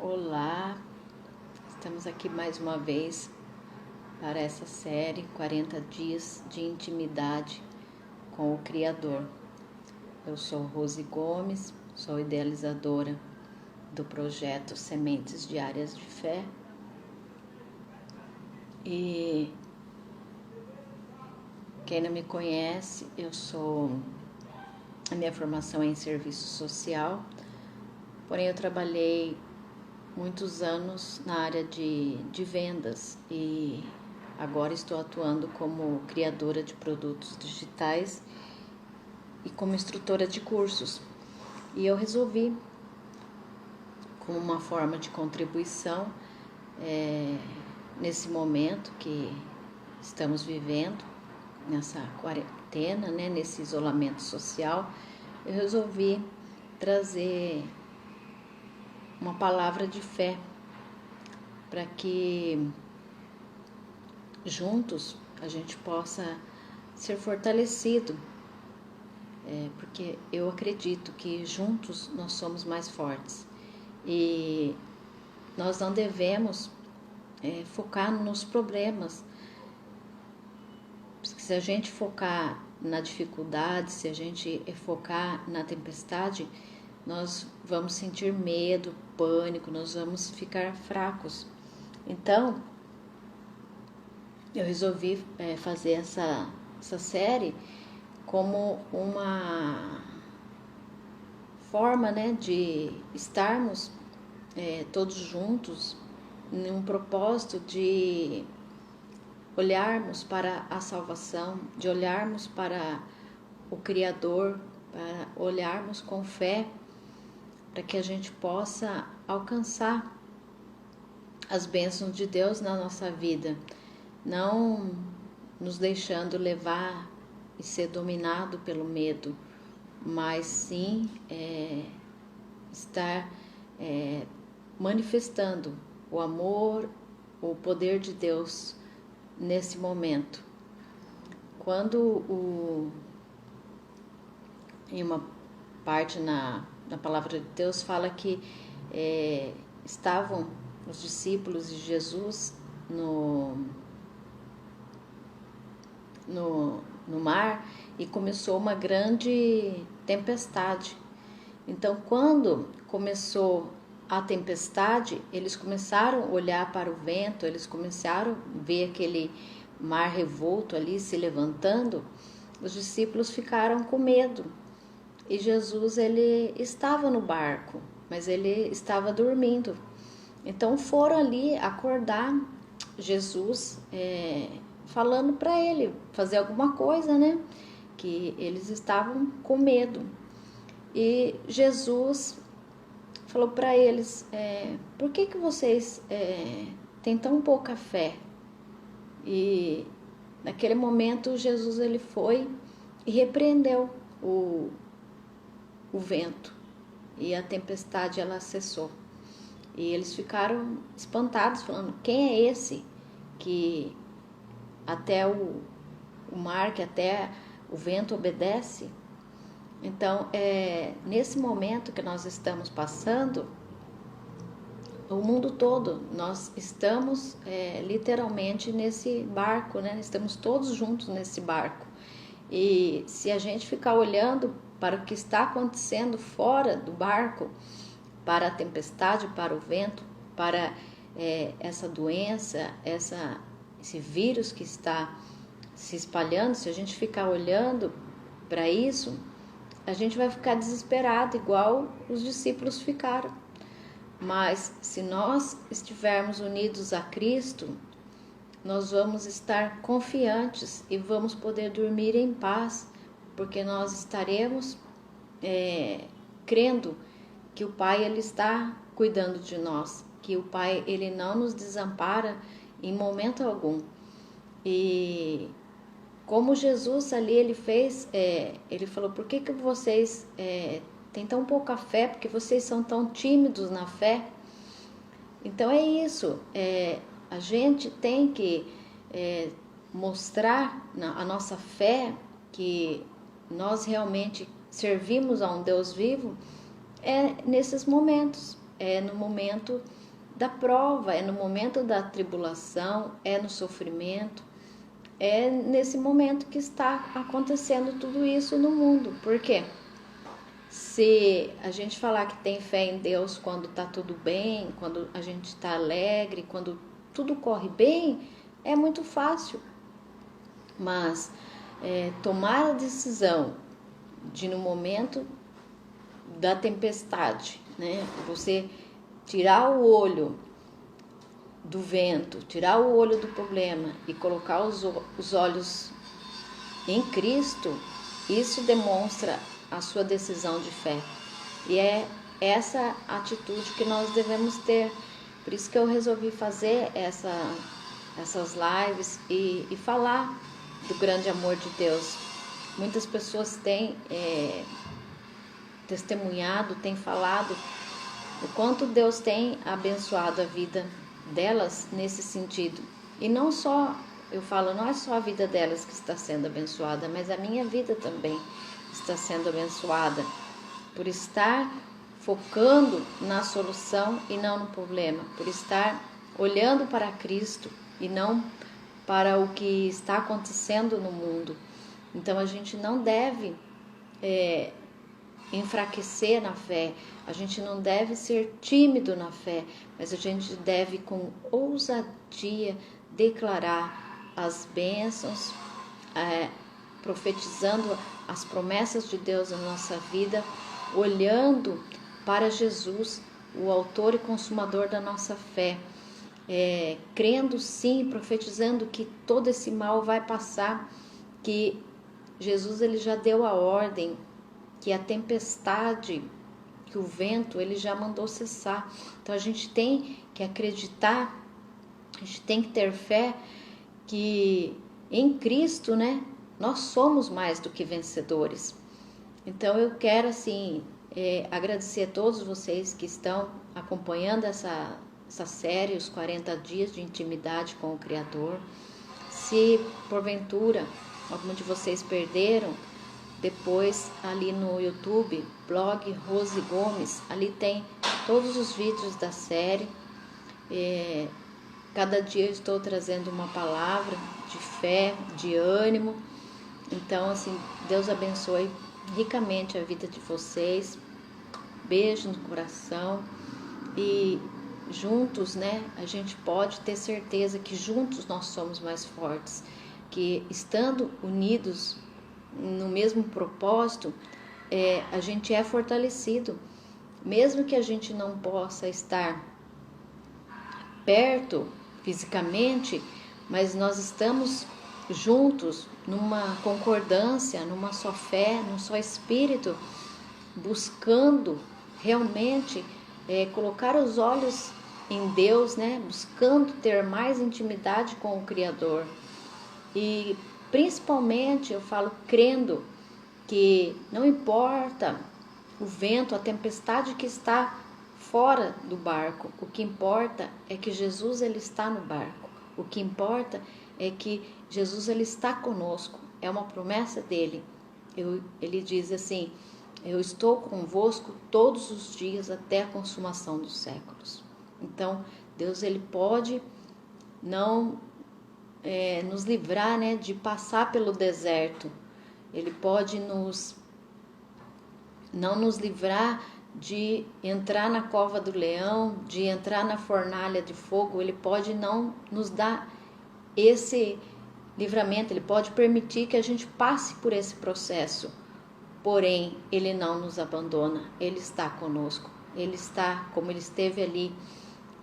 Olá, estamos aqui mais uma vez para essa série 40 dias de intimidade com o Criador. Eu sou Rose Gomes, sou idealizadora do projeto Sementes Diárias de Fé e quem não me conhece, a minha formação é em serviço social, porém eu trabalhei muitos anos na área de vendas e agora estou atuando como criadora de produtos digitais e como instrutora de cursos. E eu resolvi, como uma forma de contribuição, nesse momento que estamos vivendo, nessa quarentena, nesse isolamento social, eu resolvi trazer uma palavra de fé para que juntos a gente possa ser fortalecido, porque eu acredito que juntos nós somos mais fortes e nós não devemos focar nos problemas. Se a gente focar na dificuldade, se a gente focar na tempestade, nós vamos sentir medo, pânico, nós vamos ficar fracos. Então, eu resolvi fazer essa série como uma forma, de estarmos todos juntos em um propósito de olharmos para a salvação, de olharmos para o Criador, para olharmos com fé, para que a gente possa alcançar as bênçãos de Deus na nossa vida, não nos deixando levar e ser dominado pelo medo, mas sim estar manifestando o amor, o poder de Deus nesse momento. Quando em uma parte na palavra de Deus fala que estavam os discípulos de Jesus no mar e começou uma grande tempestade. Então, quando começou a tempestade, eles começaram a olhar para o vento, eles começaram a ver aquele mar revolto ali se levantando. Os discípulos ficaram com medo. E Jesus, ele estava no barco, mas ele estava dormindo. Então foram ali acordar Jesus, falando para ele fazer alguma coisa, que eles estavam com medo. E Jesus falou para eles, por que vocês têm tão pouca fé? E naquele momento Jesus ele foi e repreendeu o vento e a tempestade ela cessou. E eles ficaram espantados, falando, quem é esse que até o mar, que até o vento obedece? Então, nesse momento que nós estamos passando, o mundo todo, nós estamos literalmente nesse barco, Estamos todos juntos nesse barco. E se a gente ficar olhando para o que está acontecendo fora do barco, para a tempestade, para o vento, para essa doença, esse vírus que está se espalhando, se a gente ficar olhando para isso, a gente vai ficar desesperado, igual os discípulos ficaram. Mas se nós estivermos unidos a Cristo, nós vamos estar confiantes e vamos poder dormir em paz, porque nós estaremos crendo que o Pai ele está cuidando de nós, que o Pai ele não nos desampara em momento algum. E como Jesus ali ele fez, ele falou, por que vocês têm tão pouca fé, porque vocês são tão tímidos na fé? Então é isso, a gente tem que mostrar a nossa fé, que nós realmente servimos a um Deus vivo, nesses momentos. é no momento da prova, é no momento da tribulação, é no sofrimento, é nesse momento que está acontecendo tudo isso no mundo. Por quê? Se a gente falar que tem fé em Deus quando está tudo bem, quando a gente está alegre, quando tudo corre bem, é muito fácil. Mas tomar a decisão de, no momento da tempestade, né, você tirar o olho do vento, tirar o olho do problema e colocar os olhos em Cristo, isso demonstra a sua decisão de fé. E é essa atitude que nós devemos ter. Por isso que eu resolvi fazer essas lives e falar do grande amor de Deus. Muitas pessoas têm testemunhado, têm falado o quanto Deus tem abençoado a vida delas nesse sentido. E não só, eu falo, não é só a vida delas que está sendo abençoada, mas a minha vida também está sendo abençoada por estar focando na solução e não no problema, por estar olhando para Cristo e não para o que está acontecendo no mundo. Então a gente não deve enfraquecer na fé, a gente não deve ser tímido na fé, mas a gente deve com ousadia declarar as bênçãos, profetizando as promessas de Deus na nossa vida, olhando para Jesus, o autor e consumador da nossa fé, crendo sim, profetizando que todo esse mal vai passar, que Jesus ele já deu a ordem, que a tempestade, que o vento, ele já mandou cessar. Então a gente tem que acreditar, a gente tem que ter fé que em Cristo, né, nós somos mais do que vencedores. Então eu quero assim agradecer a todos vocês que estão acompanhando essa série, os 40 dias de intimidade com o Criador. Se porventura algum de vocês perderam, depois ali no YouTube, blog Rose Gomes, ali tem todos os vídeos da série. Cada dia eu estou trazendo uma palavra de fé, de ânimo. Então, assim, Deus abençoe ricamente a vida de vocês. Beijo no coração. E juntos, né, a gente pode ter certeza que juntos nós somos mais fortes. Que estando unidos no mesmo propósito, a gente é fortalecido. Mesmo que a gente não possa estar perto fisicamente, mas nós estamos juntos numa concordância, numa só fé, num só espírito, buscando realmente colocar os olhos em Deus, né? Buscando ter mais intimidade com o Criador. E principalmente eu falo crendo que não importa o vento, a tempestade que está fora do barco, o que importa é que Jesus ele está no barco. O que importa é que Jesus ele está conosco. É uma promessa dele. Ele diz assim: eu estou convosco todos os dias até a consumação dos séculos. Então Deus ele pode não nos livrar, né, de passar pelo deserto. Ele pode não nos livrar de entrar na cova do leão, de entrar na fornalha de fogo. Ele pode não nos dar esse livramento, ele pode permitir que a gente passe por esse processo. Porém, ele não nos abandona, ele está conosco. Ele está como ele esteve ali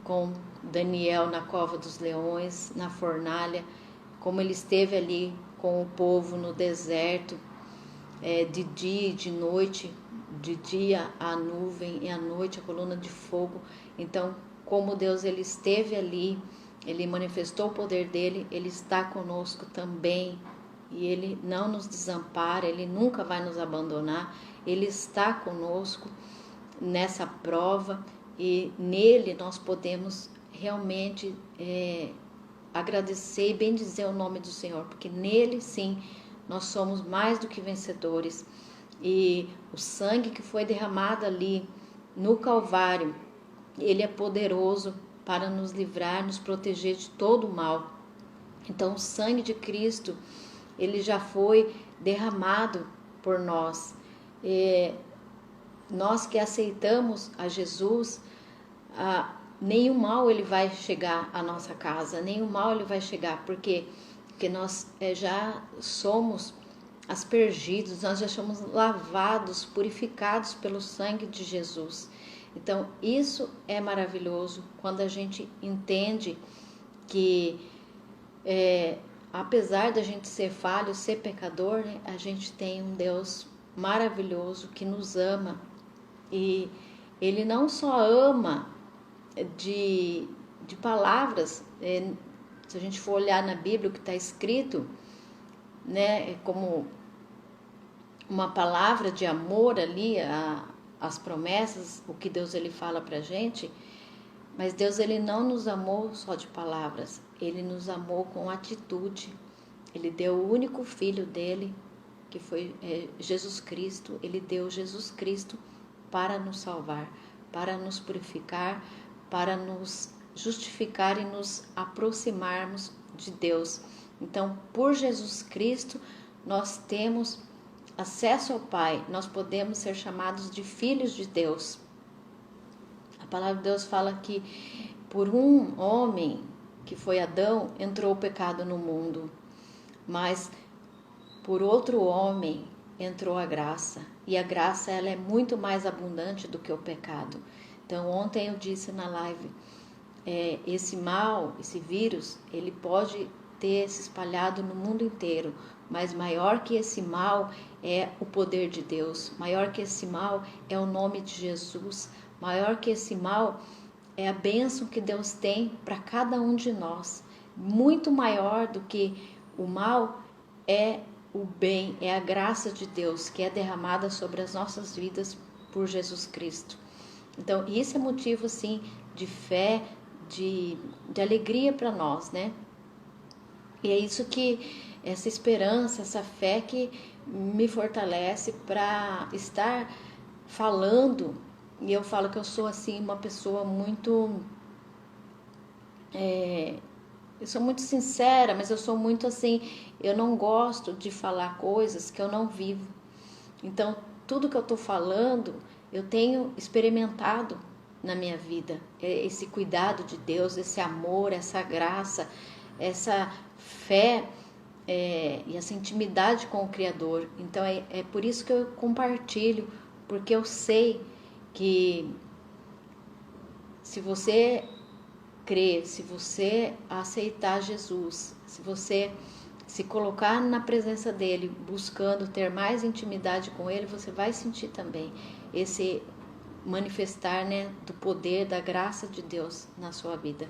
com Daniel na cova dos leões, na fornalha, como ele esteve ali com o povo no deserto, de dia e de noite, de dia a nuvem e à noite a coluna de fogo. Então, como Deus ele esteve ali, ele manifestou o poder dele, ele está conosco também. E ele não nos desampara, ele nunca vai nos abandonar, ele está conosco nessa prova. E nele nós podemos realmente agradecer e bendizer o nome do Senhor, porque nele sim nós somos mais do que vencedores. E o sangue que foi derramado ali no Calvário, Ele é poderoso para nos livrar, nos proteger de todo o mal. Então, o sangue de Cristo, ele já foi derramado por nós. Nós que aceitamos a Jesus, nenhum mal ele vai chegar à nossa casa, nenhum mal ele vai chegar, porque nós já somos aspergidos, nós já somos lavados, purificados pelo sangue de Jesus. Então, isso é maravilhoso quando a gente entende que, apesar da gente ser falho, ser pecador, né, a gente tem um Deus maravilhoso que nos ama. E Ele não só ama de palavras, se a gente for olhar na Bíblia o que está escrito, né, como uma palavra de amor ali, as promessas, o que Deus ele fala pra gente, mas Deus ele não nos amou só de palavras, ele nos amou com atitude. Ele deu o único filho dele, que foi Jesus Cristo. Ele deu Jesus Cristo para nos salvar, para nos purificar, para nos justificar e nos aproximarmos de Deus. Então, por Jesus Cristo, nós temos acesso ao Pai, nós podemos ser chamados de filhos de Deus. A palavra de Deus fala que por um homem, que foi Adão, entrou o pecado no mundo, mas por outro homem entrou a graça, e a graça ela é muito mais abundante do que o pecado. Então, ontem eu disse na live, esse mal, esse vírus, ele pode ter se espalhado no mundo inteiro, mas maior que esse mal é o poder de Deus, maior que esse mal é o nome de Jesus, maior que esse mal é a bênção que Deus tem para cada um de nós. Muito maior do que o mal é o bem, é a graça de Deus que é derramada sobre as nossas vidas por Jesus Cristo. Então, isso é motivo, assim, de fé, de alegria para nós, né? E é isso que, essa esperança, essa fé que me fortalece para estar falando. E eu falo que eu sou, assim, uma pessoa muito... eu sou muito sincera, mas eu sou muito assim... Eu não gosto de falar coisas que eu não vivo. Então, tudo que eu estou falando, eu tenho experimentado na minha vida. Esse cuidado de Deus, esse amor, essa graça, essa fé e essa intimidade com o Criador. Então, é por isso que eu compartilho, porque eu sei que se você crer, se você aceitar Jesus, se você se colocar na presença dele, buscando ter mais intimidade com ele, você vai sentir também esse manifestar, né, do poder, da graça de Deus na sua vida.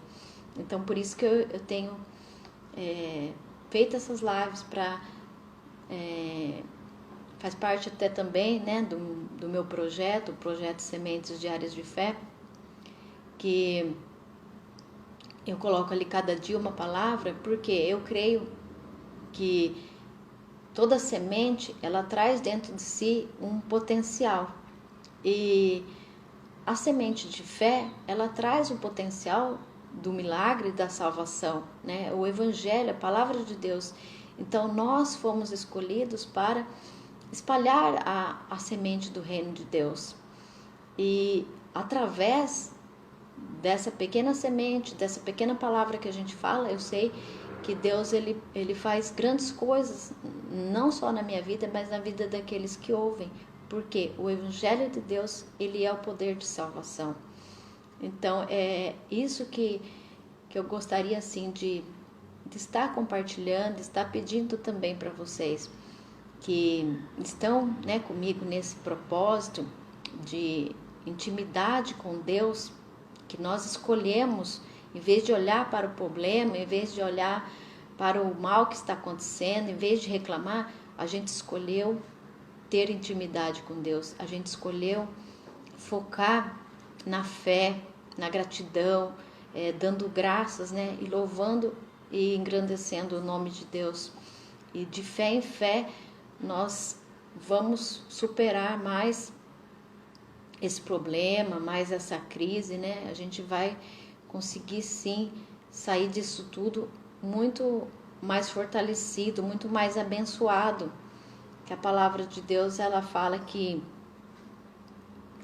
Então, por isso que eu tenho feito essas lives para... faz parte até também, né, do meu projeto, o projeto Sementes Diárias de Fé, que eu coloco ali cada dia uma palavra, porque eu creio que toda semente, ela traz dentro de si um potencial. E a semente de fé, ela traz o potencial do milagre da salvação, né? O Evangelho, a palavra de Deus. Então, nós fomos escolhidos para espalhar a semente do reino de Deus. E através dessa pequena semente, dessa pequena palavra que a gente fala, eu sei que Deus ele faz grandes coisas, não só na minha vida, mas na vida daqueles que ouvem, porque o Evangelho de Deus, ele é o poder de salvação. Então, é isso que eu gostaria, assim, de estar compartilhando, de estar pedindo também para vocês que estão, né, comigo nesse propósito de intimidade com Deus, que nós escolhemos, em vez de olhar para o problema, em vez de olhar para o mal que está acontecendo, em vez de reclamar, a gente escolheu ter intimidade com Deus, a gente escolheu focar na fé, na gratidão, dando graças, né, e louvando e engrandecendo o nome de Deus. E de fé em fé, nós vamos superar mais esse problema, mais essa crise, né? A gente vai conseguir sim sair disso tudo muito mais fortalecido, muito mais abençoado. Que a palavra de Deus, ela fala que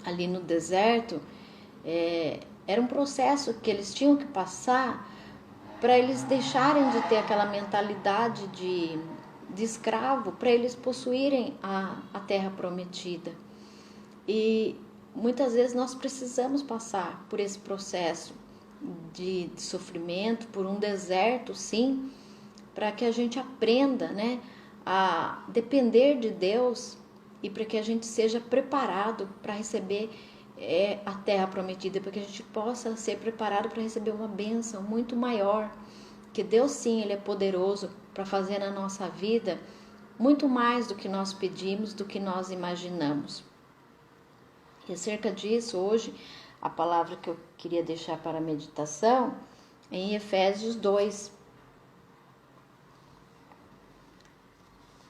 ali no deserto era um processo que eles tinham que passar para eles deixarem de ter aquela mentalidade de escravo, para eles possuírem a terra prometida. E muitas vezes nós precisamos passar por esse processo de sofrimento, por um deserto, sim, para que a gente aprenda, né, a depender de Deus e para que a gente seja preparado para receber a terra prometida, para que a gente possa ser preparado para receber uma bênção muito maior, que Deus sim, Ele é poderoso para fazer na nossa vida muito mais do que nós pedimos, do que nós imaginamos. E acerca disso, hoje, a palavra que eu queria deixar para a meditação é em Efésios 2.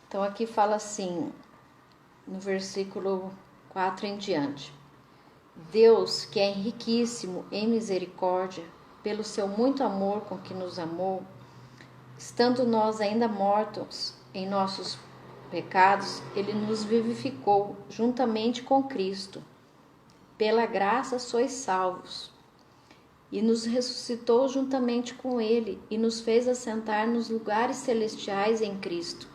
Então aqui fala assim, no versículo 4 em diante: Deus, que é riquíssimo em misericórdia, pelo seu muito amor com que nos amou, estando nós ainda mortos em nossos pecados, Ele nos vivificou juntamente com Cristo. Pela graça sois salvos. E nos ressuscitou juntamente com Ele e nos fez assentar nos lugares celestiais em Cristo,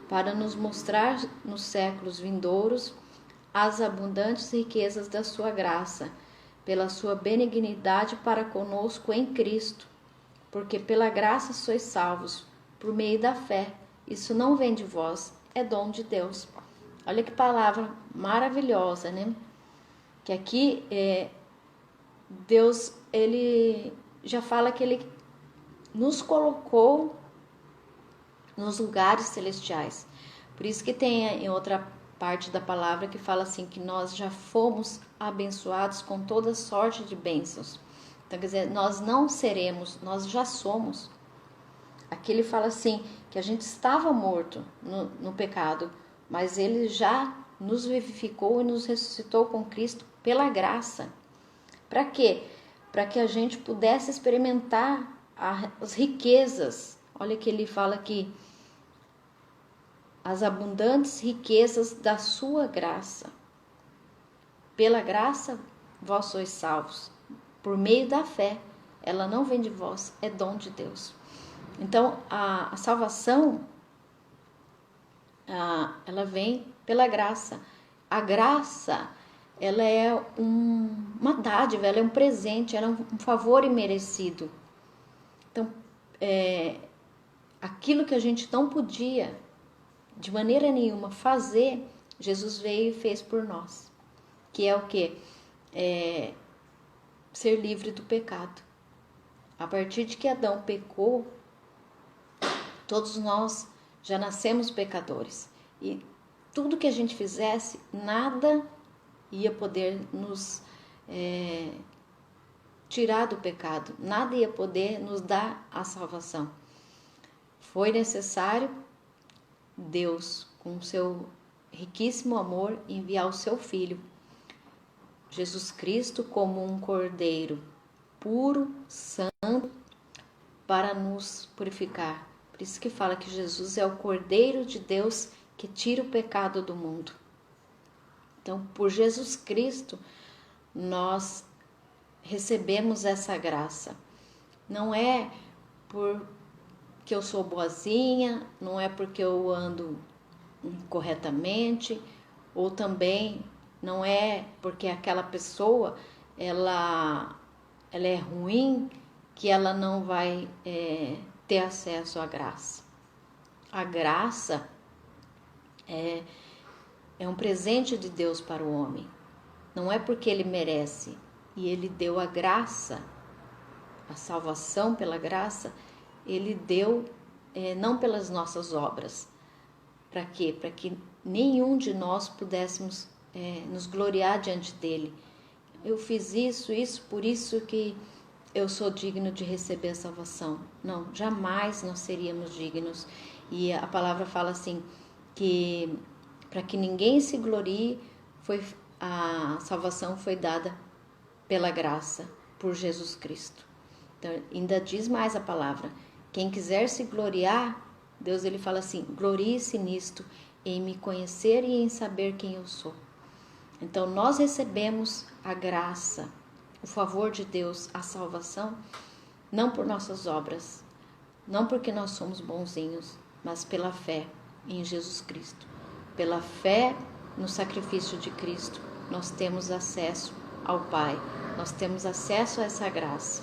para nos mostrar nos séculos vindouros as abundantes riquezas da sua graça, pela sua benignidade para conosco em Cristo. Porque pela graça sois salvos, por meio da fé. Isso não vem de vós, é dom de Deus. Olha que palavra maravilhosa, né? Que aqui Deus, Ele já fala que Ele nos colocou nos lugares celestiais. Por isso que tem em outra parte da palavra que fala assim, que nós já fomos abençoados com toda sorte de bênçãos. Então, quer dizer, nós não seremos, nós já somos. Aqui ele fala assim, que a gente estava morto no pecado, mas Ele já nos vivificou e nos ressuscitou com Cristo pela graça. Para quê? Para que a gente pudesse experimentar as riquezas. Olha que ele fala aqui, as abundantes riquezas da sua graça. Pela graça, vós sois salvos, por meio da fé. Ela não vem de vós, é dom de Deus. Então, a salvação, ela vem pela graça. A graça, ela é uma dádiva, ela é um presente, ela é um favor imerecido. Então, aquilo que a gente não podia, de maneira nenhuma, fazer, Jesus veio e fez por nós. Que é o quê? Ser livre do pecado. A partir de que Adão pecou, todos nós já nascemos pecadores. E tudo que a gente fizesse, nada ia poder nos tirar do pecado. Nada ia poder nos dar a salvação. Foi necessário Deus, com seu riquíssimo amor, enviar o seu Filho, Jesus Cristo, como um cordeiro puro, santo, para nos purificar. Por isso que fala que Jesus é o Cordeiro de Deus que tira o pecado do mundo. Então, por Jesus Cristo, nós recebemos essa graça. Não é porque eu sou boazinha, não é porque eu ando corretamente, ou também não é porque aquela pessoa ela é ruim, que ela não vai ter acesso à graça. A graça é um presente de Deus para o homem. Não é porque ele merece, e ele deu a graça, a salvação pela graça, ele deu não pelas nossas obras. Para quê? Para que nenhum de nós pudéssemos nos gloriar diante dele. Eu fiz isso, por isso que eu sou digno de receber a salvação. Não, jamais nós seríamos dignos. E a palavra fala assim, que para que ninguém se glorie, foi a salvação foi dada pela graça, por Jesus Cristo. Então, ainda diz mais a palavra: quem quiser se gloriar, Deus ele fala assim: glorie-se nisto, em me conhecer e em saber quem eu sou. Então, nós recebemos a graça, o favor de Deus, a salvação, não por nossas obras, não porque nós somos bonzinhos, mas pela fé em Jesus Cristo. Pela fé no sacrifício de Cristo, nós temos acesso ao Pai, nós temos acesso a essa graça.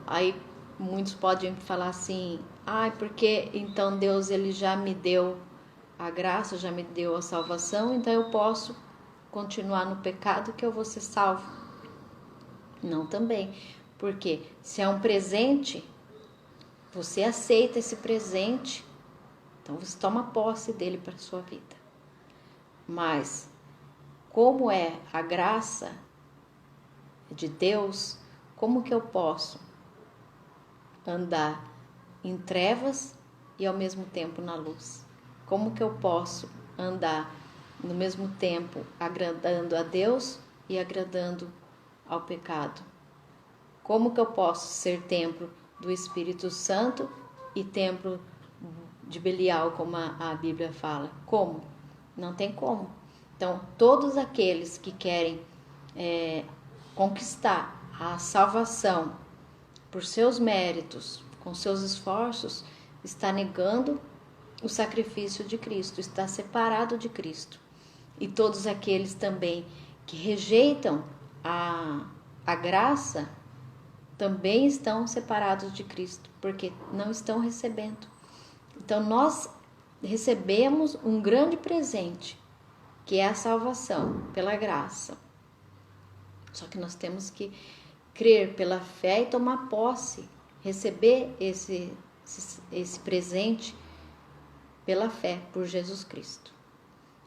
Aí muitos podem falar assim: porque então Deus ele já me deu a graça, já me deu a salvação, então eu posso continuar no pecado que eu vou ser salvo. Não também, porque se é um presente, você aceita esse presente, então você toma posse dele para a sua vida. Mas como é a graça de Deus, como que eu posso andar em trevas e ao mesmo tempo na luz? Como que eu posso andar no mesmo tempo agradando a Deus e agradando ao pecado? Como que eu posso ser templo do Espírito Santo e templo de Belial, como a Bíblia fala? Como? Não tem como. Então, todos aqueles que querem conquistar a salvação por seus méritos, com seus esforços, está negando o sacrifício de Cristo, está separado de Cristo. E todos aqueles também que rejeitam a graça também estão separados de Cristo, porque não estão recebendo. Então nós recebemos um grande presente, que é a salvação pela graça. Só que nós temos que crer pela fé e tomar posse, receber esse presente pela fé, por Jesus Cristo.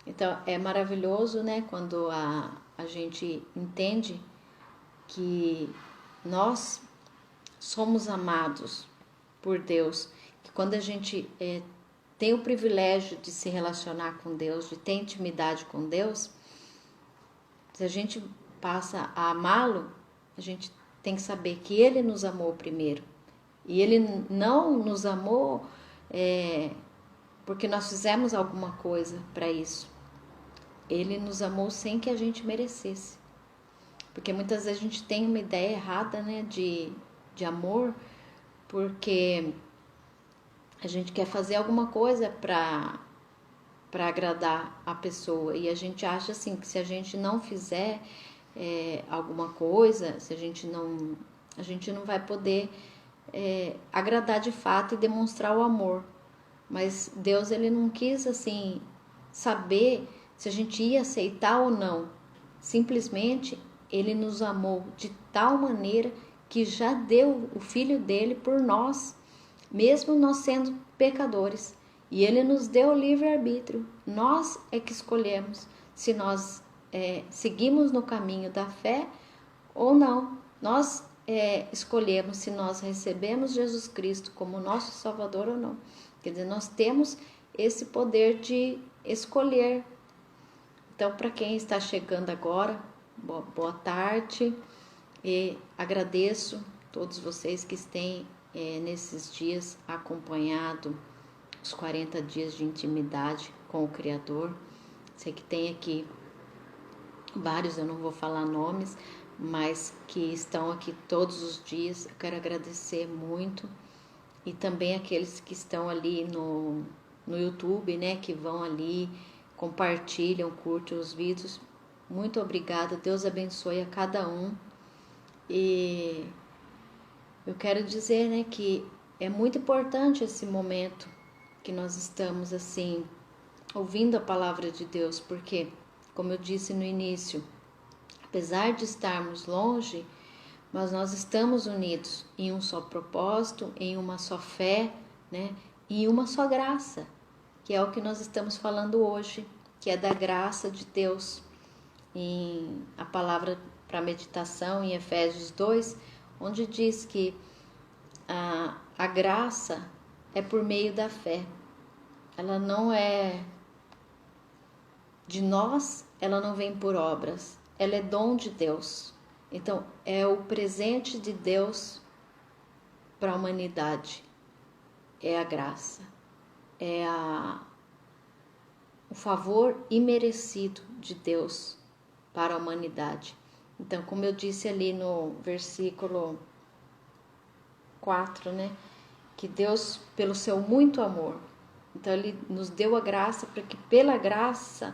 Então é maravilhoso, né, quando a gente entende que nós somos amados por Deus, que quando a gente tem o privilégio de se relacionar com Deus, de ter intimidade com Deus, se a gente passa a amá-lo, a gente tem que saber que Ele nos amou primeiro. E Ele não nos amou porque nós fizemos alguma coisa para isso. Ele nos amou sem que a gente merecesse. Porque muitas vezes a gente tem uma ideia errada, né, de amor, porque a gente quer fazer alguma coisa para agradar a pessoa. E a gente acha assim que se a gente não fizer alguma coisa, se a gente não vai poder agradar de fato e demonstrar o amor. Mas Deus ele não quis assim saber se a gente ia aceitar ou não. Simplesmente Ele nos amou de tal maneira que já deu o Filho dele por nós, mesmo nós sendo pecadores. E Ele nos deu o livre-arbítrio. Nós é que escolhemos se nós seguimos no caminho da fé ou não. Nós escolhemos se nós recebemos Jesus Cristo como nosso Salvador ou não. Quer dizer, nós temos esse poder de escolher. Então, para quem está chegando agora, boa tarde, e agradeço todos vocês que têm nesses dias acompanhado os 40 dias de intimidade com o Criador. Sei que tem aqui vários, eu não vou falar nomes, mas que estão aqui todos os dias. Eu quero agradecer muito. E também aqueles que estão ali no YouTube, né, que vão ali, compartilham, curtem os vídeos. Muito obrigada, Deus abençoe a cada um. E eu quero dizer, né, que é muito importante esse momento que nós estamos assim, ouvindo a palavra de Deus, porque, como eu disse no início, apesar de estarmos longe, mas nós estamos unidos em um só propósito, em uma só fé, né? E uma só graça, que é o que nós estamos falando hoje, que é da graça de Deus. Em a palavra para meditação em Efésios 2, onde diz que a graça é por meio da fé. Ela não é de nós ela não vem por obras, ela é dom de Deus. Então, é o presente de Deus para a humanidade, é a graça, é o favor imerecido de Deus para a humanidade. Então, como eu disse ali no versículo 4, né, que Deus, pelo seu muito amor, então Ele nos deu a graça para que pela graça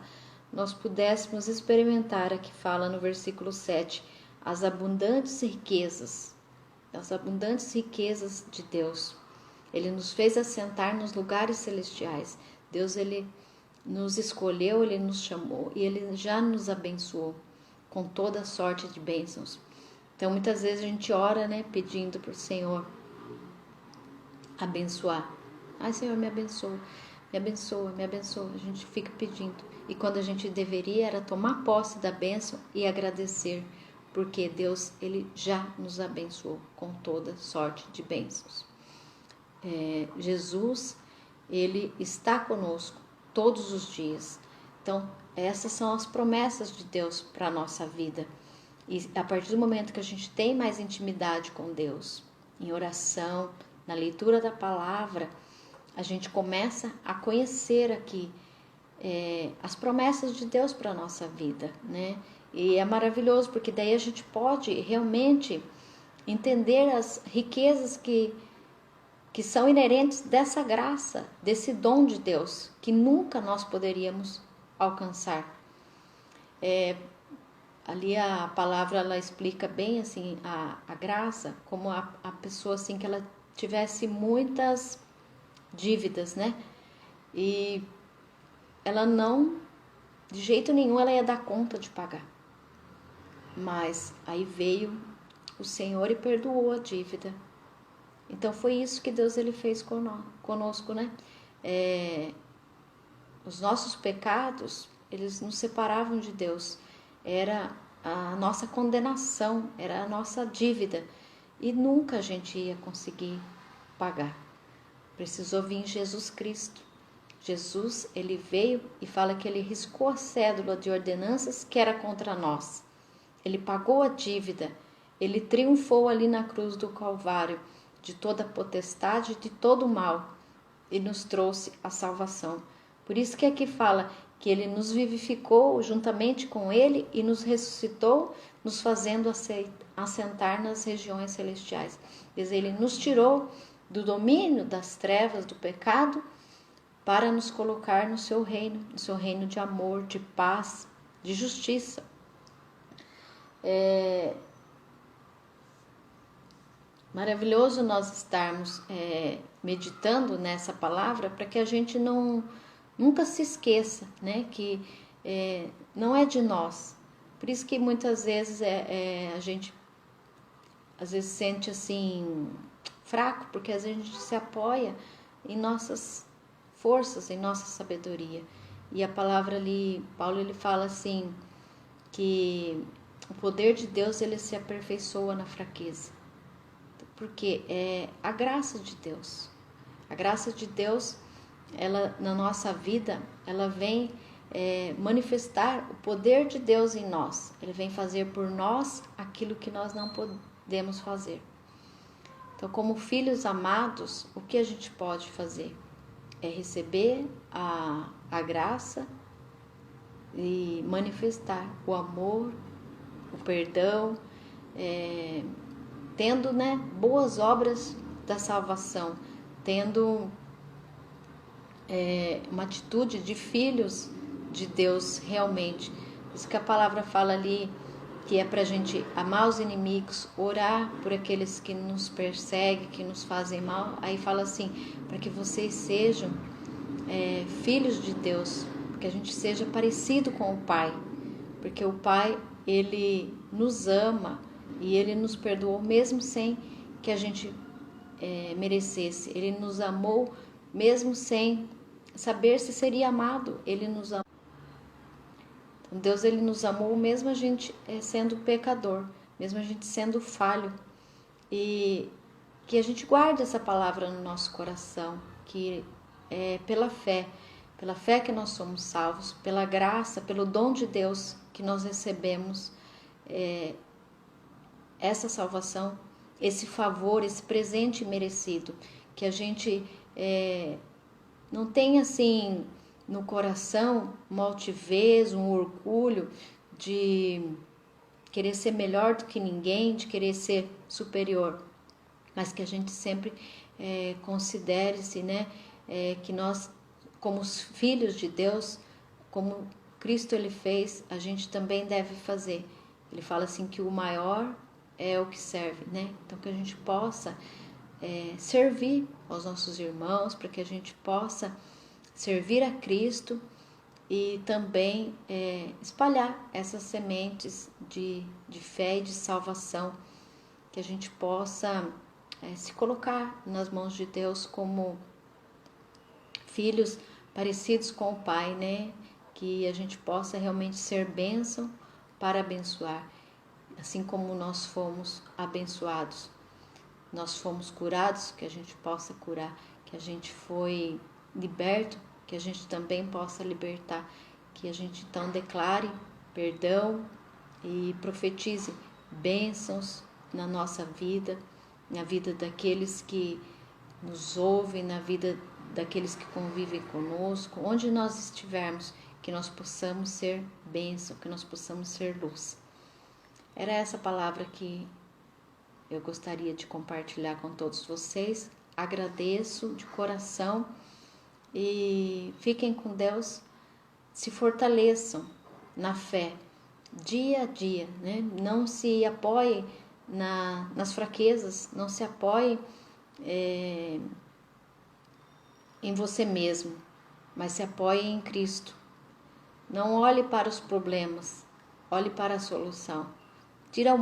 nós pudéssemos experimentar, aqui fala no versículo 7, as abundantes riquezas de Deus. Ele nos fez assentar nos lugares celestiais. Deus, Ele nos escolheu, Ele nos chamou e Ele já nos abençoou com toda sorte de bênçãos. Então, muitas vezes a gente ora, né, pedindo para o Senhor abençoar. Ai, Senhor, me abençoa, me abençoa, me abençoa. A gente fica pedindo. E quando a gente deveria era tomar posse da bênção e agradecer, porque Deus, Ele já nos abençoou com toda sorte de bênçãos. Jesus, Ele está conosco todos os dias. Então, essas são as promessas de Deus para a nossa vida. E a partir do momento que a gente tem mais intimidade com Deus, em oração, na leitura da palavra, a gente começa a conhecer aqui as promessas de Deus para a nossa vida, né? E é maravilhoso, porque daí a gente pode realmente entender as riquezas que são inerentes dessa graça, desse dom de Deus, que nunca nós poderíamos alcançar. Ali a palavra, ela explica bem assim a graça, como a pessoa assim que ela tivesse muitas dívidas, né? E ela não, de jeito nenhum, ela ia dar conta de pagar. Mas aí veio o Senhor e perdoou a dívida. Então foi isso que Deus, Ele fez conosco, né? Os nossos pecados, eles nos separavam de Deus. Era a nossa condenação, era a nossa dívida. E nunca a gente ia conseguir pagar. Precisou vir Jesus Cristo. Jesus, Ele veio e fala que Ele riscou a cédula de ordenanças que era contra nós. Ele pagou a dívida. Ele triunfou ali na cruz do Calvário de toda a potestade, de todo o mal, e nos trouxe a salvação. Por isso que aqui fala que Ele nos vivificou juntamente com Ele e nos ressuscitou, nos fazendo assentar nas regiões celestiais. Quer dizer, Ele nos tirou do domínio das trevas, do pecado, para nos colocar no seu reino de amor, de paz, de justiça. Maravilhoso nós estarmos meditando nessa palavra, para que a gente nunca se esqueça, né, que não é de nós. Por isso que muitas vezes a gente às vezes sente assim fraco, porque às vezes a gente se apoia em nossas forças, em nossa sabedoria. E a palavra ali, Paulo, ele fala assim, que o poder de Deus, ele se aperfeiçoa na fraqueza. Porque é a graça de Deus. A graça de Deus, ela na nossa vida, ela vem manifestar o poder de Deus em nós. Ele vem fazer por nós aquilo que nós não podemos fazer. Então, como filhos amados, o que a gente pode fazer? É receber a graça e manifestar o amor, o perdão, tendo, né, boas obras da salvação, tendo uma atitude de filhos de Deus realmente. Por isso que a palavra fala ali que é para a gente amar os inimigos, orar por aqueles que nos perseguem, que nos fazem mal. Aí fala assim, para que vocês sejam filhos de Deus, que a gente seja parecido com o Pai, porque o Pai, Ele nos ama e Ele nos perdoou mesmo sem que a gente merecesse. Ele nos amou mesmo sem saber se seria amado. Ele nos amou. Então, Deus, Ele nos amou mesmo a gente sendo pecador, mesmo a gente sendo falho. E que a gente guarde essa palavra no nosso coração, que pela fé pela fé que nós somos salvos, pela graça, pelo dom de Deus que nós recebemos, essa salvação, esse favor, esse presente merecido, que a gente não tem assim no coração uma altivez, um orgulho de querer ser melhor do que ninguém, de querer ser superior, mas que a gente sempre considere-se, né, que nós, como os filhos de Deus, como Cristo ele fez, a gente também deve fazer. Ele fala assim que o maior é o que serve, né? Então que a gente possa servir aos nossos irmãos, para que a gente possa servir a Cristo e também espalhar essas sementes de fé e de salvação, que a gente possa se colocar nas mãos de Deus como filhos parecidos com o Pai, né? Que a gente possa realmente ser bênção para abençoar, assim como nós fomos abençoados. Nós fomos curados, que a gente possa curar, que a gente foi liberto, que a gente também possa libertar, que a gente então declare perdão e profetize bênçãos na nossa vida, na vida daqueles que nos ouvem, na vida daqueles que convivem conosco, onde nós estivermos, que nós possamos ser bênção, que nós possamos ser luz. Era essa palavra que eu gostaria de compartilhar com todos vocês. Agradeço de coração e fiquem com Deus, se fortaleçam na fé, dia a dia, né? Não se apoiem nas fraquezas, não se apoiem em você mesmo, mas se apoiem em Cristo. Não olhe para os problemas, olhe para a solução. Tira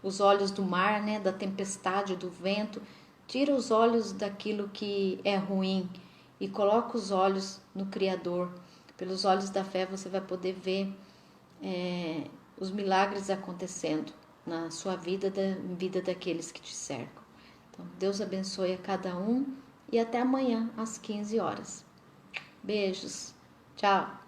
os olhos do mar, né, da tempestade, do vento, tira os olhos daquilo que é ruim e coloca os olhos no Criador. Pelos olhos da fé você vai poder ver os milagres acontecendo na sua vida, da vida daqueles que te cercam. Então, Deus abençoe a cada um e até amanhã às 15 horas. Beijos, tchau!